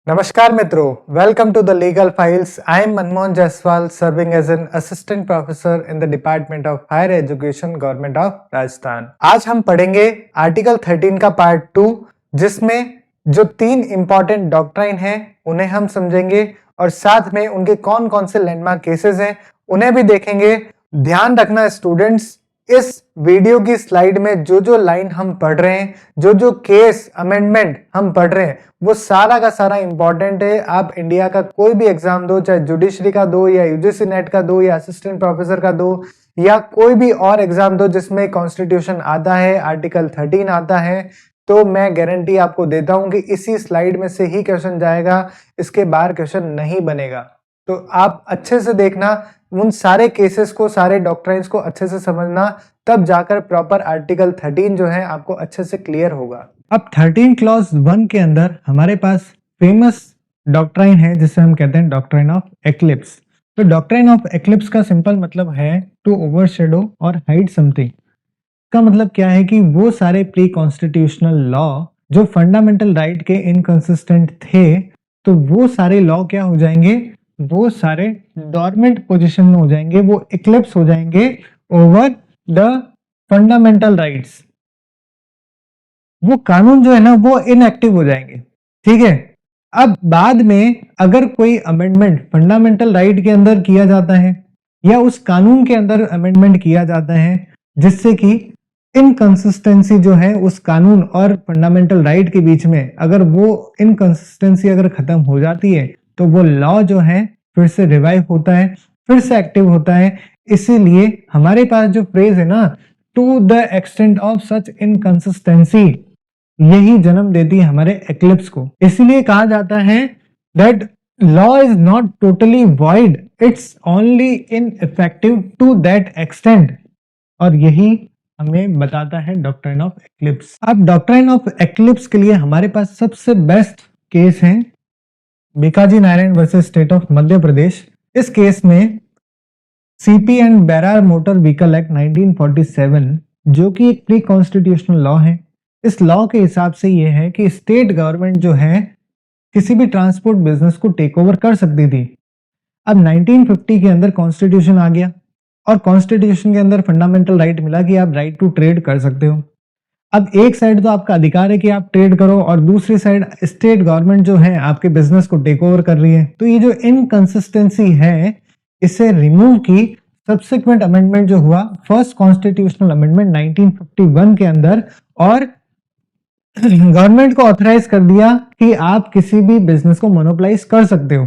नमस्कार मित्रों, welcome to the legal files. I am Manmohan Jaiswal, serving as an assistant professor in the department of higher education, government of Rajasthan. आज हम पढ़ेंगे article 13 का part 2, जिसमें जो 3 इंपॉर्टेंट डॉक्ट्राइन हैं उन्हें हम समझेंगे और साथ में उनके कौन कौन से लैंडमार्क केसेस हैं उन्हें भी देखेंगे। ध्यान रखना स्टूडेंट्स, इस वीडियो की स्लाइड में जो जो लाइन हम पढ़ रहे हैं, जो जो केस अमेंडमेंट हम पढ़ रहे हैं, वो सारा का सारा इंपॉर्टेंट है। आप इंडिया का कोई भी एग्जाम दो, चाहे जुडिशरी का दो या यूजीसी नेट का दो या असिस्टेंट प्रोफेसर का दो या कोई भी और एग्जाम दो जिसमें कॉन्स्टिट्यूशन आता है, आर्टिकल 13 आता है, तो मैं गारंटी आपको देता हूं कि इसी स्लाइड में से ही क्वेश्चन जाएगा, इसके बाहर क्वेश्चन नहीं बनेगा। तो आप अच्छे से देखना, उन सारे केसेस को, सारे डॉक्ट्राइन्स को अच्छे से समझना, तब जाकर प्रॉपर आर्टिकल 13 जो है आपको अच्छे से क्लियर होगा। अब 13 क्लॉज 1 के अंदर हमारे पास फेमस डॉक्ट्राइन है जिसे हम कहते हैं डॉक्ट्राइन ऑफ एक्लिप्स। तो डॉक्ट्राइन ऑफ एक्लिप्स का सिंपल मतलब है टू ओवरशैडो और हाइड समथिंग। का मतलब क्या है कि वो सारे प्री कॉन्स्टिट्यूशनल लॉ जो फंडामेंटल राइट के इनकंसिस्टेंट थे, तो वो सारे लॉ क्या हो जाएंगे, वो सारे डॉर्मेंट पोजीशन में हो जाएंगे, वो इक्लिप्स हो जाएंगे ओवर द फंडामेंटल राइट्स। वो कानून जो है ना वो इनएक्टिव हो जाएंगे। ठीक है। अब बाद में अगर कोई अमेंडमेंट फंडामेंटल राइट के अंदर किया जाता है या उस कानून के अंदर अमेंडमेंट किया जाता है जिससे कि इनकंसिस्टेंसी जो है उस कानून और फंडामेंटल राइट के बीच में, अगर वो इनकंसिस्टेंसी अगर खत्म हो जाती है तो वो लॉ जो है फिर से रिवाइव होता है, फिर से एक्टिव होता है। इसीलिए हमारे पास जो फ्रेज है ना, to the extent of such inconsistency, यही जन्म देती है हमारे एक्लिप्स को। इसीलिए कहा जाता है that law is not totally void, it's only ineffective to that extent. और यही हमें बताता है डॉक्ट्राइन ऑफ एक्लिप्स। अब डॉक्ट्राइन ऑफ एक्लिप्स के लिए हमारे पास सबसे बेस्ट केस है Bhikaji Narayan versus state of Madhya Pradesh. इस केस में CP and Berar motor vehicle act 1947, जो कि एक प्री कॉन्स्टिट्यूशनल लॉ है, इस लॉ के हिसाब से यह है कि स्टेट गवर्नमेंट जो है किसी भी ट्रांसपोर्ट बिजनेस को टेक ओवर कर सकती थी। अब 1950 के अंदर कॉन्स्टिट्यूशन आ गया और कॉन्स्टिट्यूशन के अंदर फंडामेंटल राइट मिला कि आप राइट टू ट्रेड कर सकते हो। अब एक साइड तो आपका अधिकार है कि आप ट्रेड करो और दूसरी साइड स्टेट गवर्नमेंट जो है आपके बिजनेस को टेक ओवर कर रही है। तो ये जो इनकंसिस्टेंसी है इसे रिमूव की सब्सिक्वेंट अमेंडमेंट जो हुआ फर्स्ट कॉन्स्टिट्यूशनल अमेंडमेंट 1951 के अंदर, और गवर्नमेंट को ऑथराइज कर दिया कि आप किसी भी बिजनेस को मोनोपोलाइज कर सकते हो।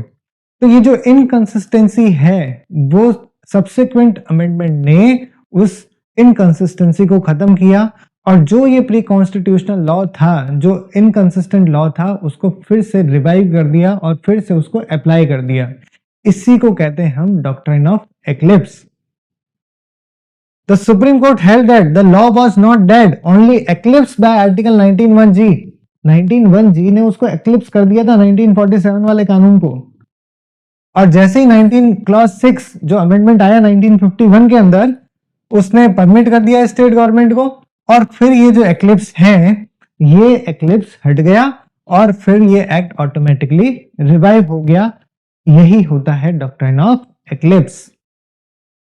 तो ये जो इनकंसिस्टेंसी है वो सब्सिक्वेंट अमेंडमेंट ने उस इनकंसिस्टेंसी को खत्म किया और जो ये प्री कॉन्स्टिट्यूशनल लॉ था, जो इनकंसिस्टेंट लॉ था, उसको फिर से रिवाइव कर दिया और फिर से उसको अप्लाई कर दिया। इसी को कहते हैं हम doctrine of eclipse. The Supreme Court held that the law was not dead, only eclipsed by Article 19(1)G। 19(1)G ने उसको एक्लिप्स कर दिया था 1947 वाले कानून को। और जैसे ही 19 क्लॉज 6 जो अमेंडमेंट आया 1951 के अंदर, उसने परमिट कर दिया स्टेट गवर्नमेंट को, और फिर ये जो एक्लिप्स है ये एक्लिप्स हट गया और फिर ये एक्ट ऑटोमेटिकली रिवाइव हो गया। यही होता है doctrine of eclipse.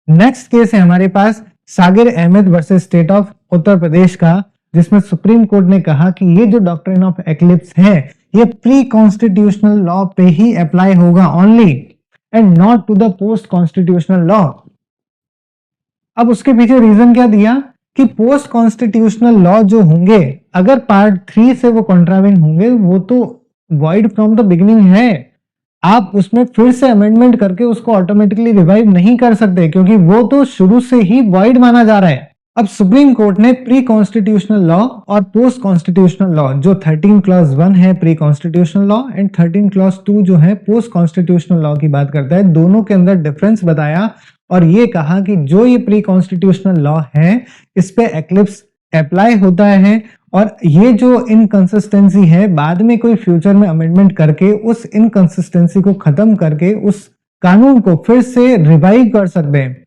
Next case है हमारे पास सागिर Ahmad versus state of Uttar Pradesh का, जिसमें सुप्रीम कोर्ट ने कहा कि ये जो डॉक्ट्राइन ऑफ एक्लिप्स है ये प्री कॉन्स्टिट्यूशनल लॉ पे ही अप्लाई होगा only, and not to the post constitutional law. अब उसके पीछे रीजन क्या दिया कि पोस्ट कॉन्स्टिट्यूशनल लॉ जो होंगे अगर पार्ट 3 से वो कॉन्ट्रावेन होंगे, वो तो वॉइड फ्रॉम द बिगिनिंग है। आप उसमें फिर से अमेंडमेंट करके उसको ऑटोमेटिकली रिवाइव नहीं कर सकते, क्योंकि वो तो शुरू से ही वॉइड माना जा रहा है। अब सुप्रीम कोर्ट ने प्री कॉन्स्टिट्यूशनल लॉ और पोस्ट कॉन्स्टिट्यूशनल लॉ, जो 13 क्लॉज 1 है pre constitutional law and 13 clause 2 जो है पोस्ट कॉन्स्टिट्यूशनल लॉ की बात करता है, दोनों के अंदर डिफरेंस बताया और ये कहा कि जो ये प्री कॉन्स्टिट्यूशनल लॉ है इस पे एक्लिप्स अप्लाई होता है, और ये जो इनकंसिस्टेंसी है बाद में कोई फ्यूचर में अमेंडमेंट करके उस इनकंसिस्टेंसी को खत्म करके उस कानून को फिर से रिवाइव कर सकते हैं।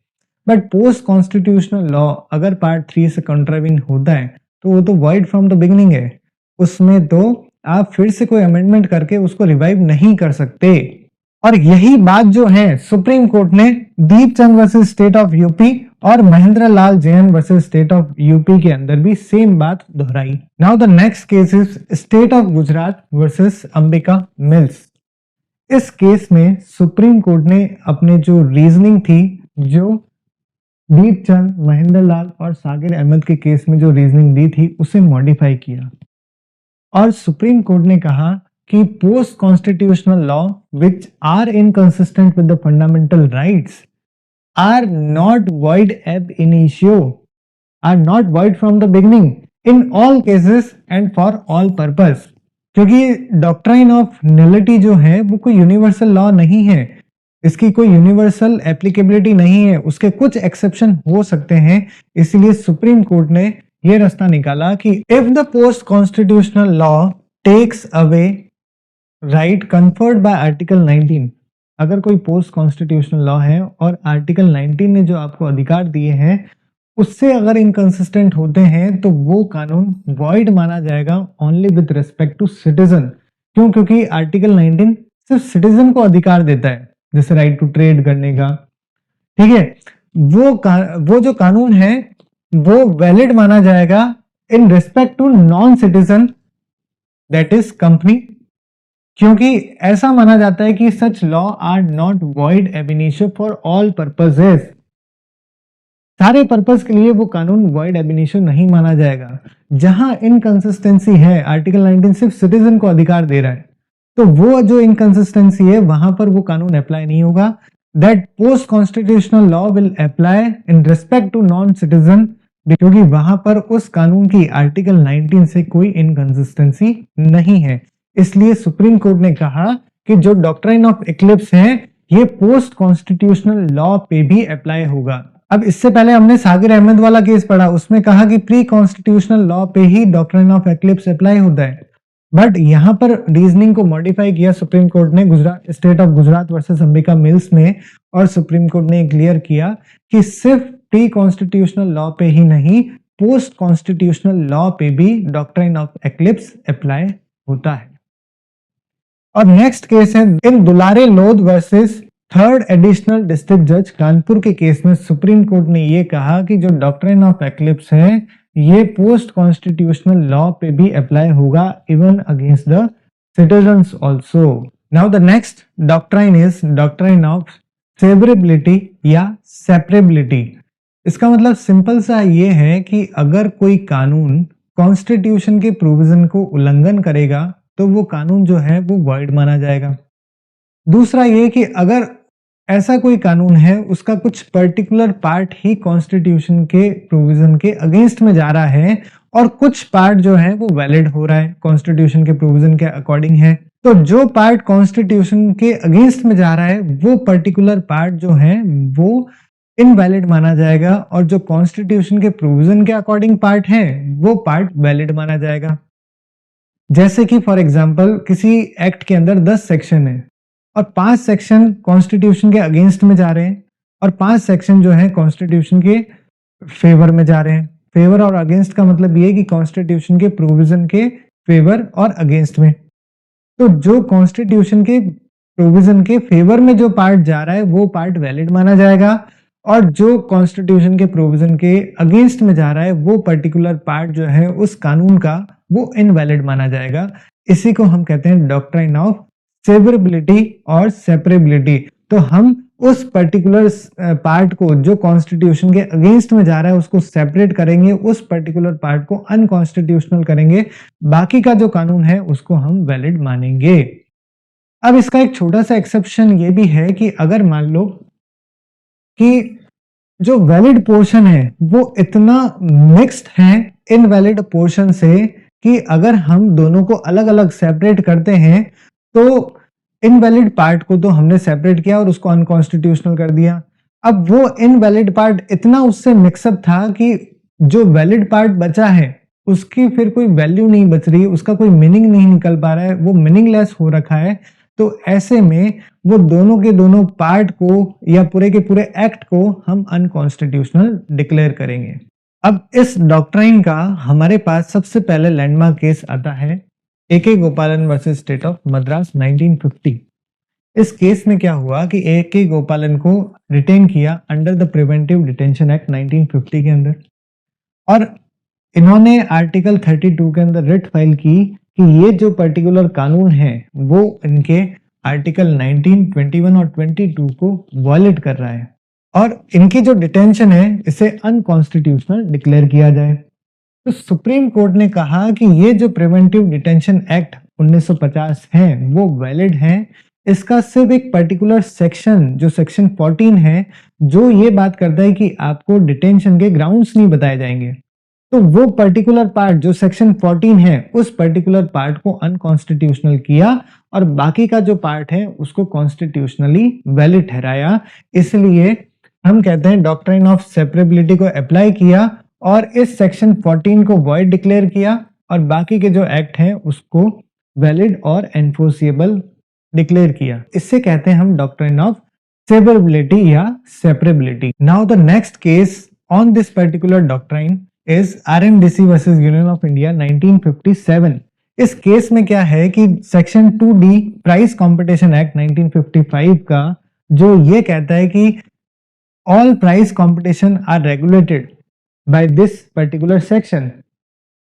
बट पोस्ट कॉन्स्टिट्यूशनल लॉ अगर पार्ट 3 से कॉन्ट्रावेन होता है तो वो तो वॉइड फ्रॉम द बिगिनिंग है, उसमें तो आप फिर से कोई अमेंडमेंट करके उसको रिवाइव नहीं कर सकते। और यही बात जो है सुप्रीम कोर्ट ने Deepchand versus state of UP और Mahendra Lal Jain versus state of UP के अंदर भी सेम बात दोहराई। Now the next case is state of Gujarat versus Ambika mills. इस केस में सुप्रीम कोर्ट ने अपने जो रीजनिंग थी, जो दीपचंद, महेंद्र लाल और सागिर अहमद के केस में जो रीजनिंग दी थी उसे मॉडिफाई किया और सुप्रीम कोर्ट ने कहा कि post constitutional law which are inconsistent with the fundamental rights are not void ab initio, are not void from the beginning in all cases and for all purpose। क्योंकि doctrine of nullity जो है वो कोई universal law नहीं है, इसकी कोई universal applicability नहीं है, उसके कुछ एक्सेप्शन हो सकते हैं। इसलिए सुप्रीम कोर्ट ने यह रास्ता निकाला कि if the post constitutional law takes away right conferred by article 19, अगर कोई पोस्ट कॉन्स्टिट्यूशनल लॉ है और आर्टिकल 19 ने जो आपको अधिकार दिए हैं उससे अगर इनकंसिस्टेंट होते हैं तो वो कानून वॉइड माना जाएगा only with respect to citizen. क्यों? क्योंकि आर्टिकल 19 सिर्फ सिटीजन को अधिकार देता है, जैसे राइट टू ट्रेड करने का, ठीक है। वो जो कानून है वो वैलिड माना जाएगा in respect to non citizen, that is company, क्योंकि ऐसा माना जाता है कि such law are not void ab initio for all purposes. सारे पर्पस के लिए वो कानून वॉइड एब इनिशियो नहीं माना जाएगा। जहां इनकंसिस्टेंसी है, आर्टिकल 19 सिर्फ सिटीजन को अधिकार दे रहा है, तो वो जो इनकंसिस्टेंसी है वहां पर वो कानून अप्लाई नहीं होगा। That post constitutional law will apply in respect to non citizen, क्योंकि वहां पर उस कानून की आर्टिकल 19 से कोई इनकंसिस्टेंसी नहीं है। इसलिए सुप्रीम कोर्ट ने कहा कि जो डॉक्ट्राइन ऑफ एक्लिप्स है ये पोस्ट कॉन्स्टिट्यूशनल लॉ पे भी अप्लाई होगा। अब इससे पहले हमने सागिर अहमद वाला केस पढ़ा, उसमें कहा कि प्री कॉन्स्टिट्यूशनल लॉ पे ही डॉक्ट्राइन ऑफ एक्लिप्स अप्लाई होता है, बट यहां पर रीजनिंग को मॉडिफाई किया सुप्रीम कोर्ट ने state of Gujarat versus Ambika mills में, और सुप्रीम कोर्ट ने क्लियर किया कि सिर्फ प्री कॉन्स्टिट्यूशनल लॉ पे ही नहीं, पोस्ट कॉन्स्टिट्यूशनल लॉ पे भी डॉक्ट्राइन ऑफ एक्लिप्स अप्लाई होता है। और नेक्स्ट केस है इन दुलारे लोध वर्सेस थर्ड एडिशनल डिस्ट्रिक्ट जज कानपुर के केस में सुप्रीम कोर्ट ने ये कहा कि जो डॉक्ट्राइन ऑफ एक्लिप्स है ये पोस्ट कॉन्स्टिट्यूशनल लॉ पे भी अप्लाई होगा even against the citizens also. Now the next doctrine is doctrine of severability या सेपरेबिलिटी। इसका मतलब सिंपल सा ये है कि अगर कोई कानून कॉन्स्टिट्यूशन के प्रोविजन को उल्लंघन करेगा तो वो कानून जो है वो वॉइड माना जाएगा। दूसरा ये कि अगर ऐसा कोई कानून है उसका कुछ पर्टिकुलर पार्ट ही कॉन्स्टिट्यूशन के प्रोविजन के अगेंस्ट में जा रहा है और कुछ पार्ट जो है वो वैलिड हो रहा है, कॉन्स्टिट्यूशन के प्रोविजन के अकॉर्डिंग है, तो जो पार्ट कॉन्स्टिट्यूशन के अगेंस्ट में जा रहा है वो पर्टिकुलर पार्ट जो है वो इनवैलिड माना जाएगा और जो कॉन्स्टिट्यूशन के प्रोविजन के अकॉर्डिंग पार्ट है वो पार्ट वैलिड माना जाएगा। जैसे कि फॉर एग्जांपल किसी एक्ट के अंदर 10 सेक्शन है और 5 सेक्शन कॉन्स्टिट्यूशन के अगेंस्ट में जा रहे हैं और 5 सेक्शन जो है कॉन्स्टिट्यूशन के फेवर में जा रहे हैं। फेवर और अगेंस्ट का मतलब ये है कि कॉन्स्टिट्यूशन के प्रोविजन के फेवर और अगेंस्ट में। तो जो कॉन्स्टिट्यूशन के प्रोविजन के फेवर में जो पार्ट जा रहा है वो पार्ट वैलिड माना जाएगा और जो कॉन्स्टिट्यूशन के प्रोविजन के अगेंस्ट में जा रहा है वो पर्टिकुलर पार्ट जो है उस कानून का वो इनवैलिड माना जाएगा। इसी को हम कहते हैं डॉक्ट्राइन ऑफ सेवरेबिलिटी और सेपरेबिलिटी। तो हम उस पर्टिकुलर पार्ट को जो कॉन्स्टिट्यूशन के अगेंस्ट में जा रहा है उसको सेपरेट करेंगे, उस पर्टिकुलर पार्ट को अनकॉन्स्टिट्यूशनल करेंगे, बाकी का जो कानून है उसको हम वैलिड मानेंगे। अब इसका एक छोटा सा एक्सेप्शन ये भी है कि अगर मान लो कि जो वैलिड पोर्शन है वो इतना मिक्स्ड है इनवैलिड पोर्शन से कि अगर हम दोनों को अलग अलग सेपरेट करते हैं तो इनवैलिड पार्ट को तो हमने सेपरेट किया और उसको अनकॉन्स्टिट्यूशनल कर दिया। अब वो इनवैलिड पार्ट इतना उससे मिक्सअप था कि जो वैलिड पार्ट बचा है उसकी फिर कोई वैल्यू नहीं बच रही, उसका कोई मीनिंग नहीं निकल पा रहा है, वो मीनिंगलेस हो रखा है। तो ऐसे में वो दोनों के दोनों पार्ट को या पूरे के पूरे एक्ट को हम अनकॉन्स्टिट्यूशनल डिक्लेयर करेंगे। अब इस डॉक्ट्राइन का हमारे पास सबसे पहले लैंडमार्क केस आता है AK गोपालन वर्सेस स्टेट ऑफ मद्रास 1950। इस केस में क्या हुआ कि AK गोपालन को रिटेन किया under the preventive detention act 1950 के अंदर, और इन्होंने आर्टिकल 32 के अंदर रिट फाइल की कि ये जो पर्टिकुलर कानून है वो इनके आर्टिकल 19, 21 और 22 को वायलेट कर रहा है और इनकी जो डिटेंशन है इसे अनकॉन्स्टिट्यूशनल डिक्लेयर किया जाए। तो सुप्रीम कोर्ट ने कहा कि ये जो प्रिवेंटिव डिटेंशन एक्ट 1950 है वो वैलिड है। इसका सिर्फ एक पर्टिकुलर सेक्शन जो सेक्शन 14 है जो ये बात करता है कि आपको डिटेंशन के ग्राउंड्स नहीं बताए जाएंगे, तो वो पर्टिकुलर पार्ट जो सेक्शन 14 है उस पर्टिकुलर पार्ट को अनकॉन्स्टिट्यूशनल किया और बाकी का जो पार्ट है उसको कॉन्स्टिट्यूशनली वैलिड ठहराया। इसलिए हम कहते हैं डॉक्ट्रिन ऑफ सेपरेबिलिटी को अप्लाई किया और इस सेक्शन 14 को वॉइड डिक्लेयर किया और बाकी के जो एक्ट हैं उसको वैलिड और एनफोर्सिएबल डिक्लेयर किया। इससे कहते हैं हम डॉक्ट्रिन ऑफ सेपरेबिलिटी या separability. Now the next case on this particular doctrine is RMDC versus union of India 1957। इस केस में क्या है कि section 2D price competition act 1955 का जो ये कहता है कि all price competition are regulated by this particular section.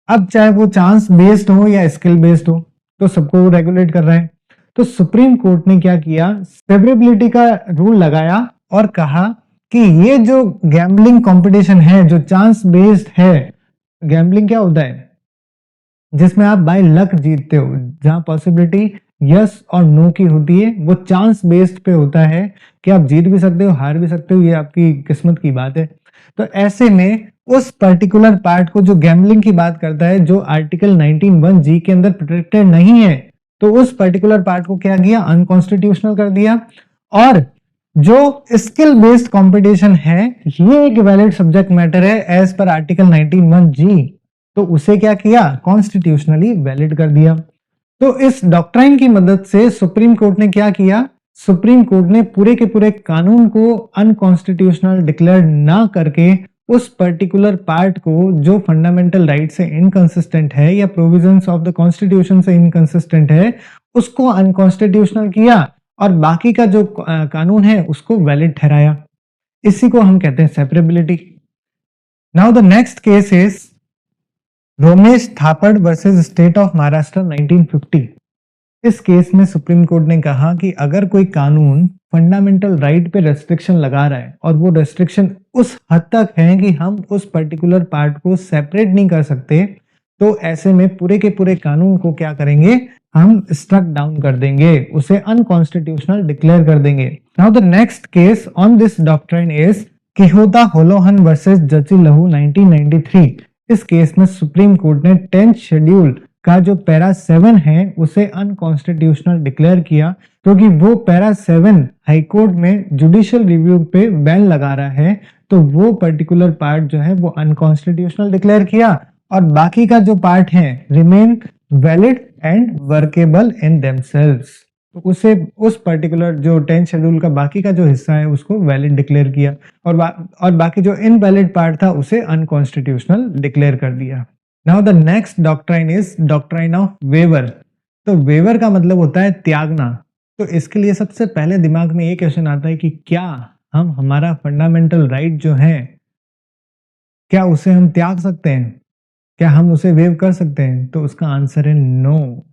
अब चाहे वो चांस बेस्ड हो या स्किल बेस्ड हो तो सबको रेगुलेट कर रहा है। तो सुप्रीम कोर्ट ने क्या किया, फेवरेबिलिटी का रूल लगाया और कहा कि ये जो गैम्बलिंग कंपटीशन है जो चांस बेस्ड है, गैम्बलिंग क्या होता है जिसमें आप बाय लक जीतते हो, जहां पॉसिबिलिटी यस और नो की होती है, वो चांस बेस्ड पे होता है कि आप जीत भी सकते हो हार भी सकते हो, ये आपकी किस्मत की बात है। तो ऐसे में उस पर्टिकुलर पार्ट को जो गैम्बलिंग की बात करता है जो आर्टिकल 19(1)(g) के अंदर प्रोटेक्टेड नहीं है, तो उस पर्टिकुलर पार्ट को क्या किया, अनकॉन्स्टिट्यूशनल कर दिया। और जो स्किल बेस्ड कंपटीशन है ये एक वैलिड सब्जेक्ट मैटर है एज पर आर्टिकल 19(1)(g), तो उसे क्या किया, कॉन्स्टिट्यूशनली वैलिड कर दिया। तो इस डॉक्ट्राइन की मदद से सुप्रीम कोर्ट ने क्या किया, सुप्रीम कोर्ट ने पूरे के पूरे कानून को अनकॉन्स्टिट्यूशनल डिक्लेयर ना करके उस पर्टिकुलर पार्ट को जो फंडामेंटल राइट से इनकंसिस्टेंट है या प्रोविजंस ऑफ द कॉन्स्टिट्यूशन से इनकंसिस्टेंट है उसको अनकॉन्स्टिट्यूशनल किया और बाकी का जो कानून है उसको वैलिड ठहराया। इसी को हम कहते हैं separability. Now the next case is Romesh Thappar versus state of Maharashtra 1950। इस केस में सुप्रीम कोर्ट ने कहा कि अगर कोई कानून फंडामेंटल राइट पे रेस्ट्रिक्शन लगा रहा है और वो रेस्ट्रिक्शन उस हद तक है कि हम उस पर्टिकुलर पार्ट को सेपरेट नहीं कर सकते, तो ऐसे में पूरे के पूरे कानून को क्या करेंगे, हम स्ट्रक डाउन कर देंगे, उसे अनकॉन्स्टिट्यूशनल डिक्लेयर कर देंगे। Now the next case on this doctrine is Kihoto Hollohan versus Zachillhu 1993। इस केस में सुप्रीम कोर्ट ने 10th शेड्यूल का जो पैरा 7 है उसे अनकॉन्स्टिट्यूशनल डिक्लेयर किया क्योंकि वो पैरा 7 हाईकोर्ट में जुडिशियल रिव्यू पे बैन लगा रहा है, तो वो पर्टिकुलर पार्ट जो है वो अनकॉन्स्टिट्यूशनल डिक्लेयर किया और बाकी का जो पार्ट है remain valid and workable in themselves, तो उसे उस पर्टिकुलर जो 10th शेड्यूल का बाकी का जो हिस्सा है उसको वैलिड डिक्लेयर किया और बाकी जो इनवैलिड पार्ट था उसे अनकॉन्स्टिट्यूशनल डिक्लेयर कर दिया। Now the next doctrine is doctrine of waiver. तो वेवर का मतलब होता है त्यागना। तो इसके लिए सबसे पहले दिमाग में ये क्वेश्चन आता है कि क्या हम हमारा फंडामेंटल राइट जो है क्या उसे हम त्याग सकते हैं, क्या हम उसे वेव कर सकते हैं? तो उसका आंसर है no,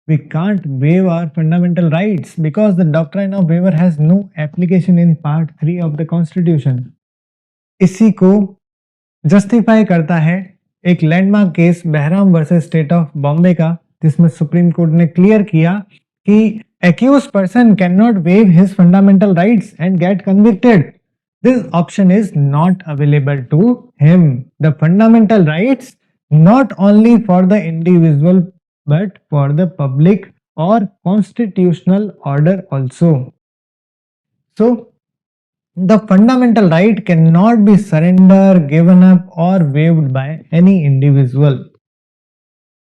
we can't waive our fundamental rights because the doctrine of waiver has no application in part 3 of the constitution। इसी को जस्टिफाई करता है एक landmark case Behram versus state of Bombay का, जिसमें सुप्रीम कोर्ट ने क्लियर किया कि accused person cannot waive his fundamental rights and get convicted. This option is not available to him. The fundamental rights not only for the individual but for the public or constitutional order also. So the fundamental right cannot be surrendered, given up or waived by any individual।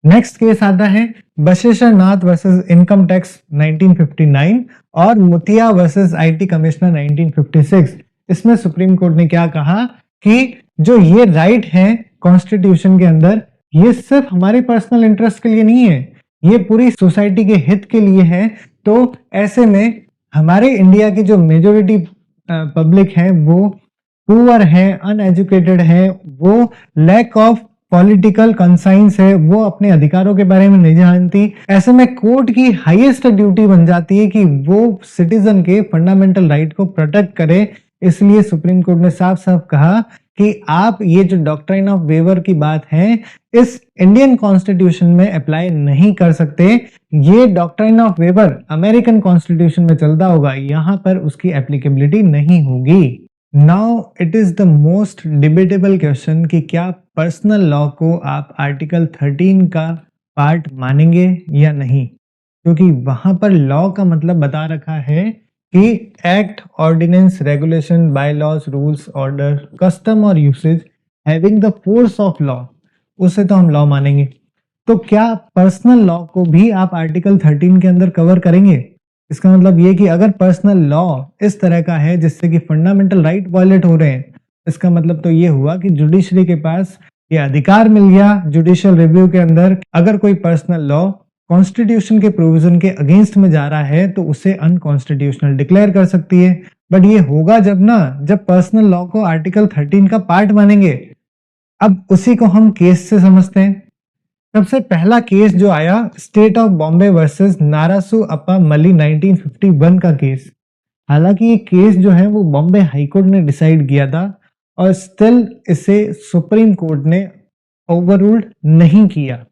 Next case आता है बशेश्वर नाथ versus income tax 1959 और मुतिया versus IT commissioner 1956। इसमें supreme court ने क्या कहा कि जो ये राइट है कॉन्स्टिट्यूशन के अंदर, ये सिर्फ हमारे पर्सनल इंटरेस्ट के लिए नहीं है, ये पूरी सोसाइटी के हित के लिए है। तो ऐसे में हमारे इंडिया की जो मेजोरिटी पब्लिक है वो पुअर है, अनएजुकेटेड है, वो लैक ऑफ पॉलिटिकल कंसाइंस है, वो अपने अधिकारों के बारे में नहीं जानती। ऐसे में कोर्ट की हाईएस्ट ड्यूटी बन जाती है कि वो सिटीजन के फंडामेंटल राइट को प्रोटेक्ट करे। इसलिए सुप्रीम कोर्ट ने साफ साफ कहा कि आप ये जो डॉक्ट्राइन ऑफ वेवर की बात है इस इंडियन कॉन्स्टिट्यूशन में अप्लाई नहीं कर सकते। ये doctrine of waiver American constitution में चलता होगा, यहाँ पर उसकी एप्लीकेबिलिटी नहीं होगी। Now it is the most debatable question कि क्या पर्सनल लॉ को आप आर्टिकल 13 का पार्ट मानेंगे या नहीं, क्योंकि वहां पर लॉ का मतलब बता रखा है कि act, ordinance, regulation, bye laws, rules, order, custom और usage having the force of law, उसे तो हम लॉ मानेंगे। तो क्या पर्सनल लॉ को भी आप आर्टिकल 13 के अंदर कवर करेंगे? इसका मतलब ये कि अगर पर्सनल लॉ इस तरह का है जिससे कि फंडामेंटल राइट वायलेट हो रहे हैं, इसका मतलब तो ये हुआ कि जुडिशरी के पास ये अधिकार मिल गया जुडिशियल रिव्यू के अंदर, अगर कोई पर्सनल लॉ कॉन्स्टिट्यूशन के प्रोविजन के अगेंस्ट में जा रहा है तो उसे अनकॉन्स्टिट्यूशनल डिक्लेयर कर सकती है। बट ये होगा जब पर्सनल लॉ को आर्टिकल 13 का पार्ट मानेंगे। अब उसी को हम केस से समझते हैं। सबसे पहला केस जो आया स्टेट ऑफ बॉम्बे वर्सेस नारासू अप्पा मली 1951 का केस। हालांकि ये केस जो है वो बॉम्बे हाईकोर्ट ने डिसाइड किया था और स्टिल इसे सुप्रीम कोर्ट ने ओवररूल्ड नहीं किया।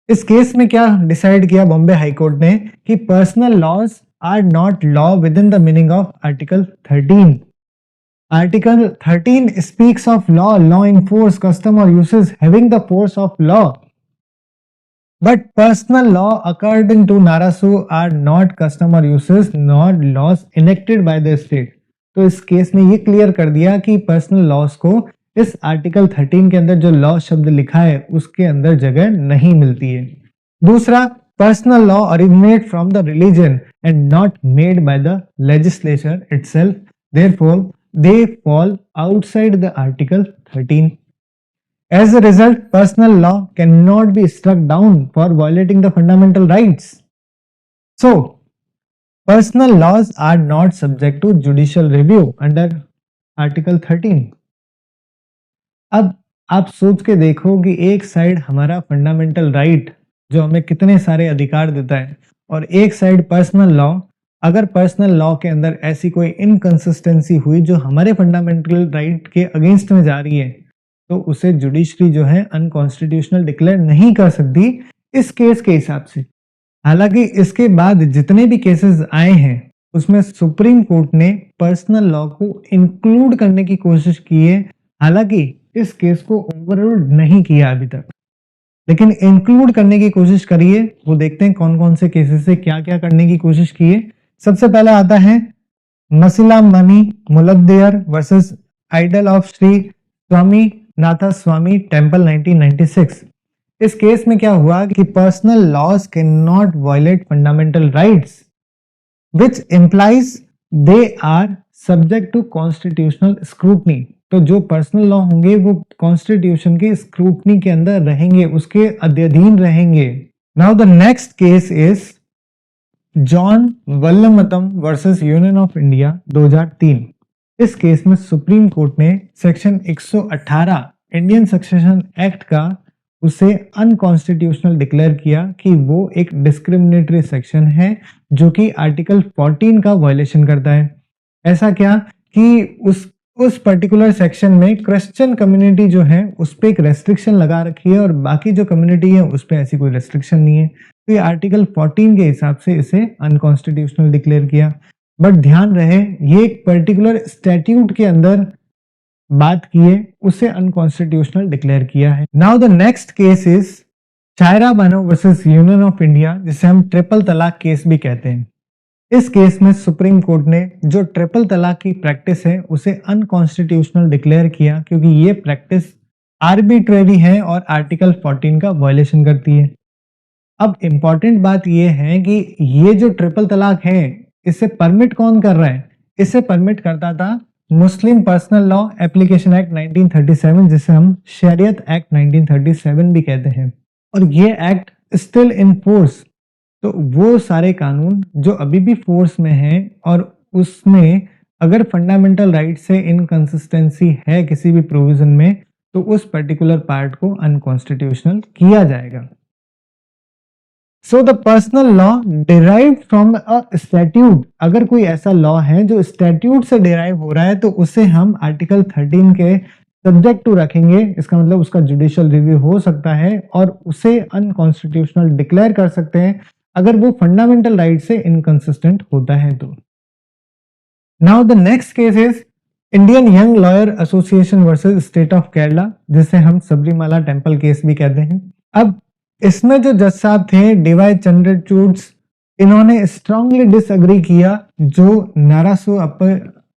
इस केस में क्या डिसाइड किया बॉम्बे हाईकोर्ट ने कि personal laws are not law within the meaning of article 13। Article 13 speaks of law in force, custom और usage having the force of law, but personal law according to Narasu are not custom और usage not laws enacted by the state. तो इस case में ये clear कर दिया कि personal laws को इस आर्टिकल 13 के अंदर जो लॉ शब्द लिखा है उसके अंदर जगह नहीं मिलती है। दूसरा, personal law originate from the religion and not made by the legislature itself, therefore they fall outside the article 13. As a result, personal law cannot be struck down for violating the fundamental rights. So personal laws are not subject to judicial review under article 13. अब आप सोच के देखो कि एक side हमारा fundamental right जो हमें कितने सारे अधिकार देता है और एक साइड पर्सनल लॉ। अगर पर्सनल लॉ के अंदर ऐसी कोई इनकंसिस्टेंसी हुई जो हमारे फंडामेंटल राइट के अगेंस्ट में जा रही है तो उसे जुडिशरी जो है अनकॉन्स्टिट्यूशनल डिक्लेयर नहीं कर सकती इस केस के हिसाब से। हालांकि इसके बाद जितने भी केसेस आए हैं उसमें सुप्रीम कोर्ट ने पर्सनल लॉ को इंक्लूड करने की कोशिश की है। हालांकि इस केस को ओवररूल्ड नहीं किया अभी तक, लेकिन इंक्लूड करने की कोशिश करिए। वो देखते हैं कौन कौन से केसेस से क्या क्या करने की कोशिश की है। सबसे पहला आता है Masilamani Mudaliar versus idol of Shri Swaminatha Swami temple 1996। इस केस में क्या हुआ कि personal laws can not violate fundamental rights which implies they are subject to constitutional scrutiny. तो जो पर्सनल लॉ होंगे वो कॉन्स्टिट्यूशन के स्क्रूटनी के अंदर रहेंगे, उसके अधीन रहेंगे। Now the next case is John Vallamattom versus union of India 2003। इस केस में सुप्रीम कोर्ट ने सेक्शन 118 इंडियन सक्सेशन एक्ट का उसे अनकॉन्स्टिट्यूशनल डिक्लेयर किया कि वो एक डिस्क्रिमिनेटरी सेक्शन है जो कि आर्टिकल 14 का वायलेशन करता है। ऐसा क्या कि उस पर्टिकुलर सेक्शन में क्रिश्चियन कम्युनिटी जो है उस पर एक रेस्ट्रिक्शन लगा रखी है और बाकी जो कम्युनिटी है उस पर ऐसी कोई रेस्ट्रिक्शन नहीं है। तो ये आर्टिकल 14 के हिसाब से इसे अनकॉन्स्टिट्यूशनल डिक्लेयर किया। बट ध्यान रहे ये एक पर्टिकुलर स्टैट्यूट के अंदर बात की है, उसे अनकॉन्स्टिट्यूशनल डिक्लेयर किया है। Now the next case is Shayara Bano versus union of India, जिसे हम ट्रिपल तलाक केस भी कहते हैं। इस केस में सुप्रीम कोर्ट ने जो ट्रिपल तलाक की प्रैक्टिस है उसे अनकॉन्स्टिट्यूशनल डिक्लेयर किया क्योंकि ये प्रैक्टिस आर्बिट्रेरी है और आर्टिकल 14 का वायलेशन करती है। अब इंपॉर्टेंट बात यह है कि ये जो ट्रिपल तलाक है इसे परमिट कौन कर रहा है? इसे परमिट करता था मुस्लिम पर्सनल लॉ एप्लीकेशन एक्ट 1937, जिसे हम शरीयत एक्ट 1937 भी कहते हैं। और ये एक्ट स्टिल इन फोर्स, तो वो सारे कानून जो अभी भी फोर्स में हैं और उसमें अगर फंडामेंटल राइट से इनकंसिस्टेंसी है किसी भी प्रोविजन में, तो उस पर्टिकुलर पार्ट को अनकॉन्स्टिट्यूशनल किया जाएगा। So the personal law derive from a statute, अगर कोई ऐसा लॉ है जो स्टैट्यूट से डिराइव हो रहा है तो उसे हम आर्टिकल 13 के सब्जेक्ट टू रखेंगे। इसका मतलब उसका जुडिशियल रिव्यू हो सकता है और उसे अनकॉन्स्टिट्यूशनल डिक्लेयर कर सकते हैं अगर वो फंडामेंटल राइट से इनकंसिस्टेंट होता है तो। Now the next case is Indian young lawyer association versus state of Kerala, जिसे हम सबरीमाला टेम्पल केस भी कहते हैं। अब इसमें जो जज साहब थे डीवाई चंद्रचूड़, इन्होंने स्ट्रांगली डिसएग्री किया जो नारासु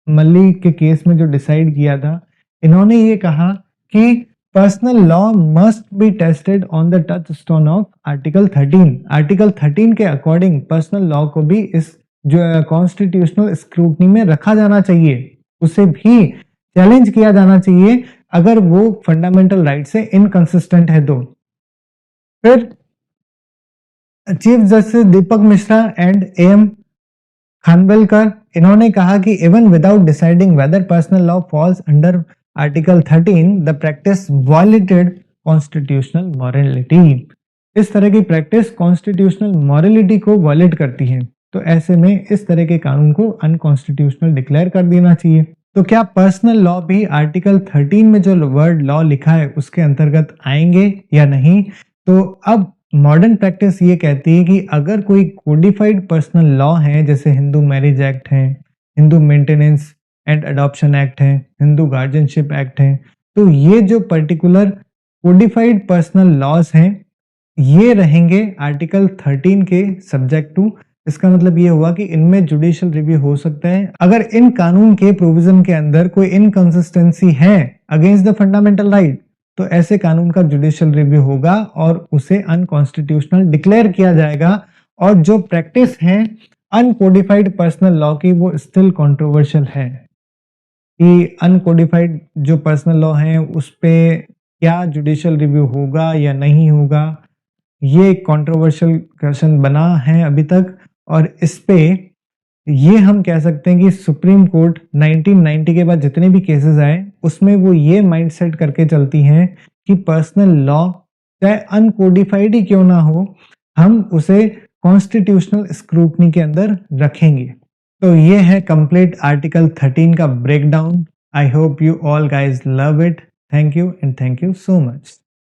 मल्ली के केस में जो डिसाइड किया था। इन्होंने ये कहा कि personal law must be tested on the touch stone of article 13। Article 13 के अकॉर्डिंग पर्सनल लॉ को भी इस जो कॉन्स्टिट्यूशनल स्क्रूटनी में रखा जाना चाहिए, उसे भी चैलेंज किया जाना चाहिए अगर वो फंडामेंटल राइट से इनकंसिस्टेंट है तो। फिर chief justice Deepak Mishra and M Khanwilkar, इन्होंने कहा कि even without deciding whether personal law falls under article 13 the practice violated constitutional morality. इस तरह की प्रैक्टिस कॉन्स्टिट्यूशनल मॉरलिटी को वायलेट करती है, तो ऐसे में इस तरह के कानून को अनकॉन्स्टिट्यूशनल डिक्लेयर कर देना चाहिए। तो क्या पर्सनल लॉ भी आर्टिकल 13 में जो वर्ड लॉ लिखा है उसके अंतर्गत आएंगे या नहीं? तो अब मॉडर्न प्रैक्टिस ये कहती है कि अगर कोई कोडिफाइड पर्सनल लॉ है, जैसे हिंदू मैरिज एक्ट है, Hindu maintenance and adoption act है, हिंदू गार्जियनशिप एक्ट है, तो ये जो पर्टिकुलर कोडिफाइड पर्सनल लॉज हैं ये रहेंगे आर्टिकल 13 के सब्जेक्ट टू। इसका मतलब ये हुआ कि इनमें जुडिशियल रिव्यू हो सकता है अगर इन कानून के प्रोविजन के अंदर कोई इनकंसिस्टेंसी है अगेंस्ट द फंडामेंटल राइट, तो ऐसे कानून का जुडिशियल रिव्यू होगा और उसे अनकॉन्स्टिट्यूशनल डिक्लेयर किया जाएगा। और जो प्रैक्टिस है अनकोडिफाइड पर्सनल लॉ की वो स्टिल कंट्रोवर्शियल है कि अनकोडिफाइड जो पर्सनल लॉ है उस पे क्या जुडिशियल रिव्यू होगा या नहीं होगा, ये कंट्रोवर्शियल क्वेश्चन बना है अभी तक। और इस पे ये हम कह सकते हैं कि सुप्रीम कोर्ट 1990 के बाद जितने भी केसेस आए उसमें वो ये माइंडसेट करके चलती हैं कि पर्सनल लॉ चाहे अनकोडिफाइड ही क्यों ना हो, हम उसे कॉन्स्टिट्यूशनल स्क्रूटनी के अंदर रखेंगे। तो ये है कंप्लीट आर्टिकल 13 का breakdown. I hope you all guys love it. Thank you and thank you so much.